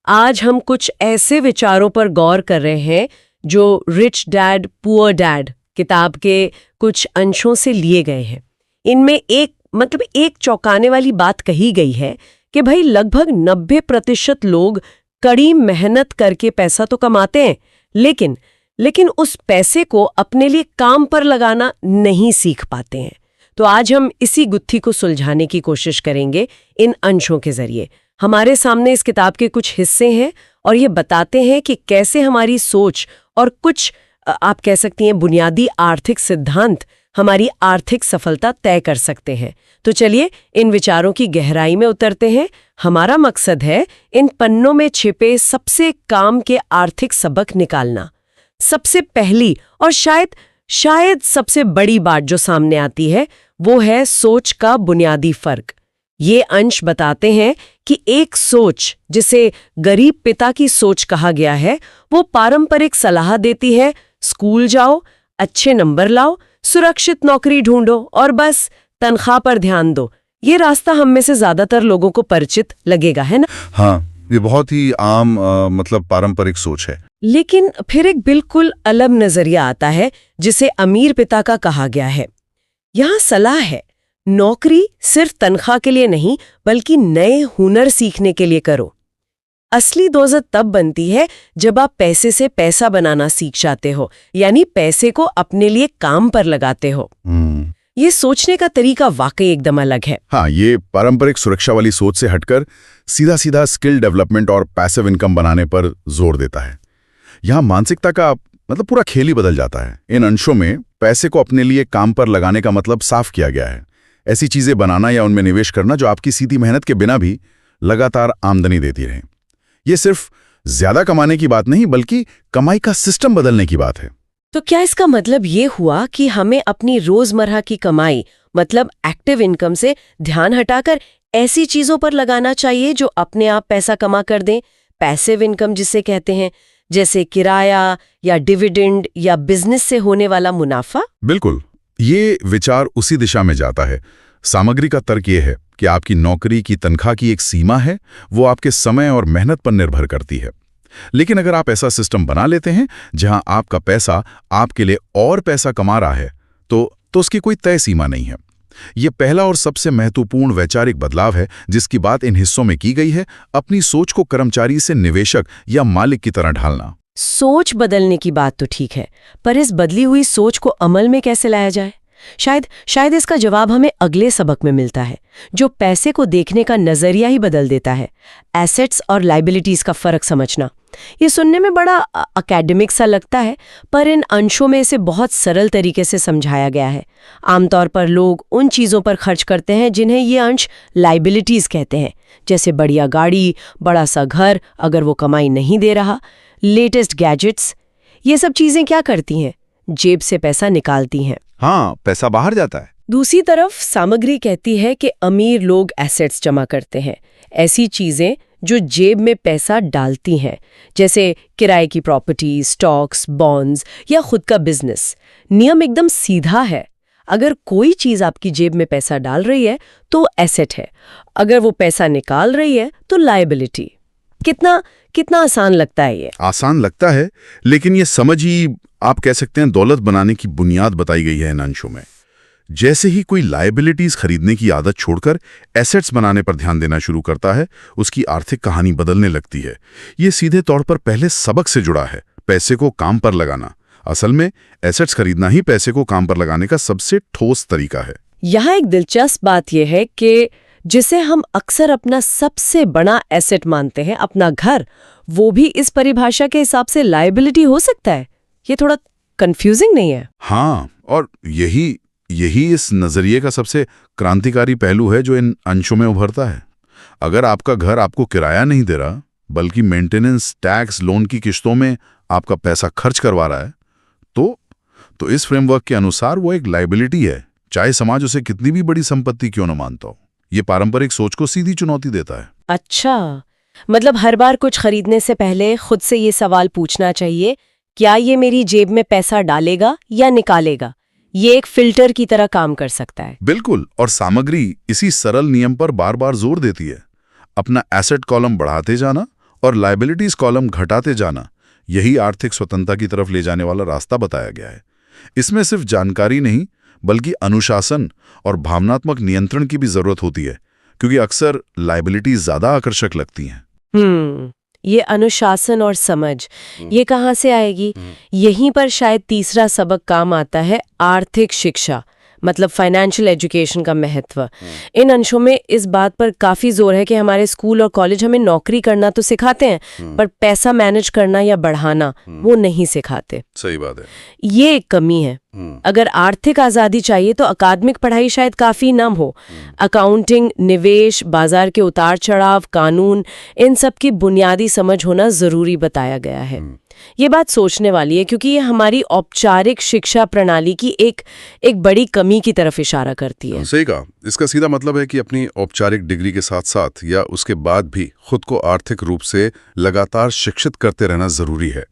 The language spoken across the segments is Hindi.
आज हम कुछ ऐसे विचारों पर गौर कर रहे हैं जो रिच डैड पुअर डैड किताब के कुछ अंशों से लिए गए हैं। इनमें एक चौंकाने वाली बात कही गई है कि भाई लगभग 90% लोग कड़ी मेहनत करके पैसा तो कमाते हैं, लेकिन उस पैसे को अपने लिए काम पर लगाना नहीं सीख पाते हैं। तो आज हम इसी गुत्थी को सुलझाने की कोशिश करेंगे इन अंशों के जरिए। हमारे सामने इस किताब के कुछ हिस्से हैं और ये बताते हैं कि कैसे हमारी सोच और कुछ आप कह सकती हैं बुनियादी आर्थिक सिद्धांत हमारी आर्थिक सफलता तय कर सकते हैं। तो चलिए इन विचारों की गहराई में उतरते हैं। हमारा मकसद है इन पन्नों में छिपे सबसे काम के आर्थिक सबक निकालना। सबसे पहली और शायद सबसे बड़ी बात जो सामने आती है वो है सोच का बुनियादी फर्क। ये अंश बताते हैं कि एक सोच जिसे गरीब पिता की सोच कहा गया है वो पारंपरिक सलाह देती है, स्कूल जाओ, अच्छे नंबर लाओ, सुरक्षित नौकरी ढूंढो और बस तनख्वाह पर ध्यान दो। ये रास्ता हम में से ज्यादातर लोगों को परिचित लगेगा, है ना? हाँ, ये बहुत ही आम पारंपरिक सोच है। लेकिन फिर एक बिल्कुल अलग नजरिया आता है जिसे अमीर पिता का कहा गया है। यहाँ सलाह है, नौकरी सिर्फ तनख्वाह के लिए नहीं बल्कि नए हुनर सीखने के लिए करो। असली दौलत तब बनती है जब आप पैसे से पैसा बनाना सीख जाते हो, यानी पैसे को अपने लिए काम पर लगाते हो। ये सोचने का तरीका वाकई एकदम अलग है। हाँ, ये पारंपरिक सुरक्षा वाली सोच से हटकर सीधा स्किल डेवलपमेंट और पैसिव इनकम बनाने पर जोर देता है। यहाँ मानसिकता का पूरा खेल ही बदल जाता है। इन अंशों में पैसे को अपने लिए काम पर लगाने का मतलब साफ किया गया है। ऐसी चीजें बनाना या उनमें निवेश करना जो आपकी सीधी मेहनत के बिना भी लगातार आमदनी देती रहे। ये सिर्फ ज्यादा कमाने की बात नहीं बल्कि कमाई का सिस्टम बदलने की बात है। तो क्या इसका मतलब ये हुआ कि हमें अपनी रोजमर्रा की कमाई एक्टिव इनकम से ध्यान हटाकर ऐसी चीजों पर लगाना चाहिए जो अपने आप पैसा कमा कर दें? पैसिव इनकम जिसे कहते हैं, जैसे किराया या डिविडेंड या बिजनेस से होने वाला मुनाफा? बिल्कुल, ये विचार उसी दिशा में जाता है। सामग्री का तर्क ये है कि आपकी नौकरी की तनख्वाह की एक सीमा है, वो आपके समय और मेहनत पर निर्भर करती है। लेकिन अगर आप ऐसा सिस्टम बना लेते हैं जहां आपका पैसा आपके लिए और पैसा कमा रहा है तो उसकी कोई तय सीमा नहीं है। ये पहला और सबसे महत्वपूर्ण वैचारिक बदलाव है जिसकी बात इन हिस्सों में की गई है। अपनी सोच को कर्मचारी से निवेशक या मालिक की तरह ढालना। सोच बदलने की बात तो ठीक है, पर इस बदली हुई सोच को अमल में कैसे लाया जाए? शायद इसका जवाब हमें अगले सबक में मिलता है, जो पैसे को देखने का नजरिया ही बदल देता है। एसेट्स और लायबिलिटीज का फर्क समझना। ये सुनने में बड़ा एकेडमिक सा लगता है, पर इन अंशों में इसे बहुत सरल तरीके से समझाया गया है। आमतौर पर लोग उन चीजों पर खर्च करते हैं जिन्हें ये अंश लायबिलिटीज कहते हैं, जैसे बढ़िया गाड़ी, बड़ा सा घर अगर वो कमाई नहीं दे रहा, लेटेस्ट गैजेट्स। ये सब चीजें क्या करती हैं? जेब से पैसा निकालती हैं। हाँ, पैसा बाहर जाता है। दूसरी तरफ सामग्री कहती है कि अमीर लोग एसेट्स जमा करते हैं, ऐसी चीजें जो जेब में पैसा डालती हैं, जैसे किराए की प्रॉपर्टी, स्टॉक्स, बॉन्ड्स या खुद का बिजनेस। नियम एकदम सीधा है, अगर कोई चीज आपकी जेब में पैसा डाल रही है तो एसेट है, अगर वो पैसा निकाल रही है तो लायबिलिटी। कितना आसान लगता है ये? आसान लगता है, लेकिन ये समझ ही आप कह सकते हैं दौलत बनाने की बुनियाद बताई गई है इन अंशों में। जैसे ही कोई लायबिलिटीज खरीदने की आदत छोड़कर एसेट्स बनाने पर ध्यान देना शुरू करता है, उसकी आर्थिक कहानी बदलने लगती है। ये सीधे तौर पर पहले सबक से जुड़ा है, पैसे को काम पर लगाना। असल में एसेट्स खरीदना ही पैसे को काम पर लगाने का सबसे ठोस तरीका है। यहाँ एक दिलचस्प बात यह है कि जिसे हम अक्सर अपना सबसे बड़ा एसेट मानते हैं, अपना घर, वो भी इस परिभाषा के हिसाब से लायबिलिटी हो सकता है। ये थोड़ा कंफ्यूजिंग नहीं है? हाँ, और यही इस नजरिए का सबसे क्रांतिकारी पहलू है जो इन अंशों में उभरता है। अगर आपका घर आपको किराया नहीं दे रहा बल्कि मेंटेनेंस, टैक्स, लोन की किश्तों में आपका पैसा खर्च करवा रहा है तो इस फ्रेमवर्क के अनुसार वो एक लायबिलिटी है, चाहे समाज उसे कितनी भी बड़ी संपत्ति क्यों न मानता हो। ये पारंपरिक सोच को सीधी चुनौती देता है। अच्छा, मतलब हर बार कुछ खरीदने से पहले खुद से ये सवाल पूछना चाहिए, क्या ये मेरी जेब में पैसा डालेगा या निकालेगा? ये एक फिल्टर की तरह काम कर सकता है। बिल्कुल, और सामग्री इसी सरल नियम पर बार बार जोर देती है। अपना एसेट कॉलम बढ़ाते जाना और लायबिलिटीज कॉलम घटाते जाना, यही आर्थिक स्वतंत्रता की तरफ ले जाने वाला रास्ता बताया गया है। इसमें सिर्फ जानकारी नहीं बल्कि अनुशासन और भावनात्मक नियंत्रण की भी जरूरत होती है, क्योंकि अक्सर लायबिलिटीज ज्यादा आकर्षक लगती हैं। ये अनुशासन और समझ, ये कहाँ से आएगी? यहीं पर शायद तीसरा सबक काम आता है, आर्थिक शिक्षा, मतलब फाइनेंशियल एजुकेशन का महत्व। इन अंशों में इस बात पर काफी जोर है कि हमारे स्कूल और कॉलेज हमें नौकरी करना तो सिखाते हैं, पर पैसा मैनेज करना या बढ़ाना वो नहीं सिखाते। सही बात है। ये एक कमी है। अगर आर्थिक आजादी चाहिए तो अकादमिक पढ़ाई शायद काफी ना हो। अकाउंटिंग, निवेश, बाजार के उतार चढ़ाव, कानून, इन सब की बुनियादी समझ होना जरूरी बताया गया है। ये बात सोचने वाली है, क्योंकि ये हमारी औपचारिक शिक्षा प्रणाली की एक बड़ी कमी की तरफ इशारा करती है। सही कहा। इसका सीधा मतलब है कि अपनी औपचारिक डिग्री के साथ साथ या उसके बाद भी खुद को आर्थिक रूप से लगातार शिक्षित करते रहना जरूरी है।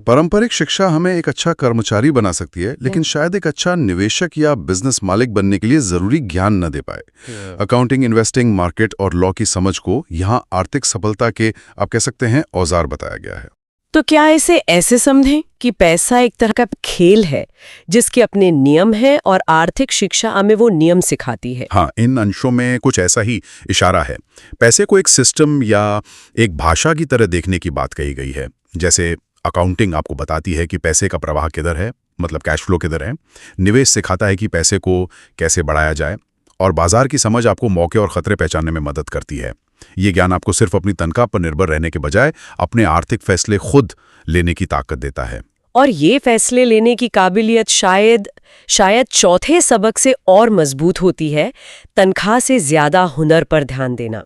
पारंपरिक शिक्षा हमें एक अच्छा कर्मचारी बना सकती है, लेकिन शायद एक अच्छा निवेशक या बिजनेस मालिक बनने के लिए जरूरी ज्ञान न दे पाए। अकाउंटिंग, इन्वेस्टिंग, मार्केट और लॉ की समझ को यहाँ आर्थिक सफलता के, आप कह सकते हैं, औजार बताया गया है। तो क्या इसे ऐसे समझें कि पैसा एक तरह का खेल है जिसके अपने नियम हैं और आर्थिक शिक्षा हमें वो नियम सिखाती है? हाँ, इन अंशों में कुछ ऐसा ही इशारा है। पैसे को एक सिस्टम या एक भाषा की तरह देखने की बात कही गई है। जैसे अकाउंटिंग आपको बताती है कि पैसे का प्रवाह किधर है, मतलब कैश फ्लो किधर है। निवेश सिखाता है कि पैसे को कैसे बढ़ाया जाए, और बाजार की समझ आपको मौके और खतरे पहचानने में मदद करती है। ये ज्ञान आपको सिर्फ अपनी तनख्वाह पर निर्भर रहने के बजाय अपने आर्थिक फैसले खुद लेने की ताकत देता है। और ये फैसले लेने की काबिलियत शायद चौथे सबक से और मजबूत होती है, तनख्वाह से ज्यादा हुनर पर ध्यान देना।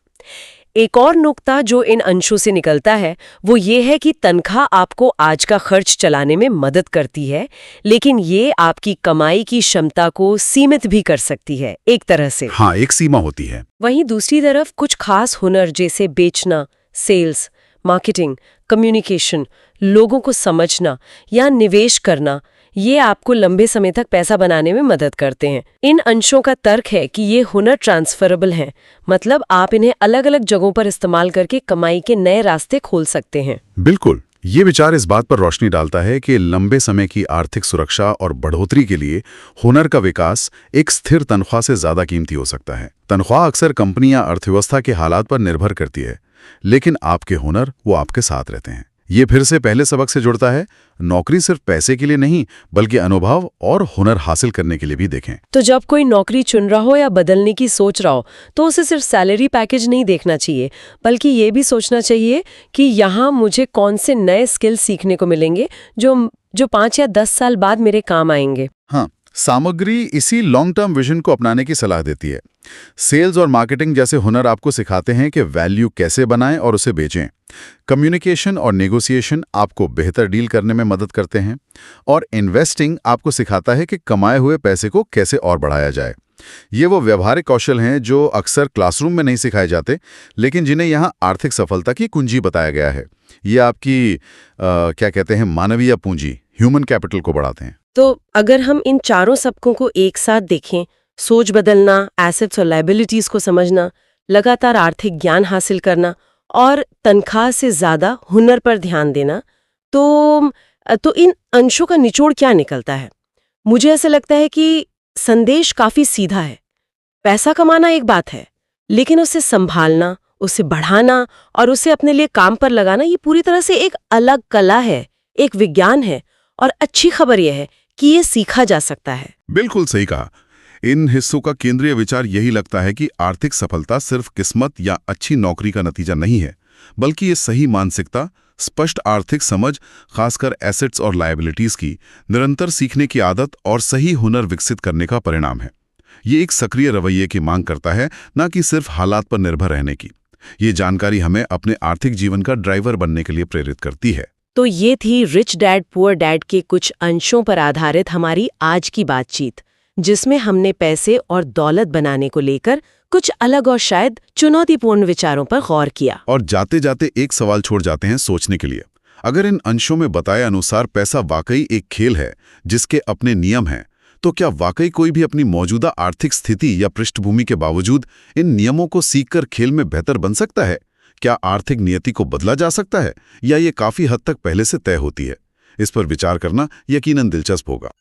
एक और नुक्ता जो इन अंशों से निकलता है वो ये है कि तनख्वाह आपको आज का खर्च चलाने में मदद करती है, लेकिन ये आपकी कमाई की क्षमता को सीमित भी कर सकती है एक तरह से। हाँ, एक सीमा होती है। वहीं दूसरी तरफ कुछ खास हुनर जैसे बेचना, सेल्स, मार्केटिंग, कम्युनिकेशन, लोगों को समझना या निवेश करना, ये आपको लंबे समय तक पैसा बनाने में मदद करते हैं। इन अंशों का तर्क है कि ये हुनर ट्रांसफरेबल हैं, मतलब आप इन्हें अलग अलग जगहों पर इस्तेमाल करके कमाई के नए रास्ते खोल सकते हैं। बिल्कुल। ये विचार इस बात पर रोशनी डालता है कि लंबे समय की आर्थिक सुरक्षा और बढ़ोतरी के लिए हुनर का विकास एक स्थिर तनख्वाह से ज्यादा कीमती हो सकता है। तनख्वाह अक्सर कंपनी या अर्थव्यवस्था के हालात पर निर्भर करती है, लेकिन आपके हुनर वो आपके साथ रहते हैं। ये फिर से पहले सबक से जुड़ता है। नौकरी सिर्फ पैसे के लिए नहीं बल्कि अनुभव और हुनर हासिल करने के लिए भी देखें। तो जब कोई नौकरी चुन रहा हो या बदलने की सोच रहा हो तो उसे सिर्फ सैलरी पैकेज नहीं देखना चाहिए, बल्कि ये भी सोचना चाहिए कि यहाँ मुझे कौन से नए स्किल सीखने को मिलेंगे जो 5 या 10 साल बाद मेरे काम आएंगे। हाँ, सामग्री इसी लॉन्ग टर्म विजन को अपनाने की सलाह देती है। सेल्स और मार्केटिंग जैसे हुनर आपको सिखाते हैं कि वैल्यू कैसे बनाएं और उसे बेचें। कम्युनिकेशन और नेगोशिएशन आपको बेहतर डील करने में मदद करते हैं, और इन्वेस्टिंग आपको सिखाता है कि कमाए हुए पैसे को कैसे और बढ़ाया जाए। ये वो व्यवहारिक कौशल हैं जो अक्सर क्लासरूम में नहीं सिखाए जाते, लेकिन जिन्हें यहाँ आर्थिक सफलता की कुंजी बताया गया है। ये आपकी क्या कहते हैं, मानवीय पूंजी, ह्यूमन कैपिटल को बढ़ाते हैं। तो अगर हम इन चारों सबकों को एक साथ देखें, सोच बदलना, एसेट्स और लायबिलिटीज को समझना, लगातार आर्थिक ज्ञान हासिल करना और तनख्वाह से ज्यादा हुनर पर ध्यान देना, तो इन अंशों का निचोड़ क्या निकलता है? मुझे ऐसा लगता है कि संदेश काफी सीधा है। पैसा कमाना एक बात है, लेकिन उसे संभालना, उसे बढ़ाना और उसे अपने लिए काम पर लगाना, ये पूरी तरह से एक अलग कला है, एक विज्ञान है। और अच्छी खबर यह है कि ये सीखा जा सकता है। बिल्कुल सही कहा। इन हिस्सों का केंद्रीय विचार यही लगता है कि आर्थिक सफलता सिर्फ किस्मत या अच्छी नौकरी का नतीजा नहीं है, बल्कि ये सही मानसिकता, स्पष्ट आर्थिक समझ, खासकर एसेट्स और लायबिलिटीज की, निरंतर सीखने की आदत और सही हुनर विकसित करने का परिणाम है। ये एक सक्रिय रवैये की मांग करता है, न कि सिर्फ हालात पर निर्भर रहने की। ये जानकारी हमें अपने आर्थिक जीवन का ड्राइवर बनने के लिए प्रेरित करती है। तो ये थी रिच डैड पुअर डैड के कुछ अंशों पर आधारित हमारी आज की बातचीत, जिसमें हमने पैसे और दौलत बनाने को लेकर कुछ अलग और शायद चुनौतीपूर्ण विचारों पर गौर किया। और जाते जाते एक सवाल छोड़ जाते हैं सोचने के लिए। अगर इन अंशों में बताए अनुसार पैसा वाकई एक खेल है जिसके अपने नियम हैं, तो क्या वाकई कोई भी अपनी मौजूदा आर्थिक स्थिति या पृष्ठभूमि के बावजूद इन नियमों को सीखकर खेल में बेहतर बन सकता है? क्या आर्थिक नियति को बदला जा सकता है या ये काफी हद तक पहले से तय होती है? इस पर विचार करना यकीनन दिलचस्प होगा।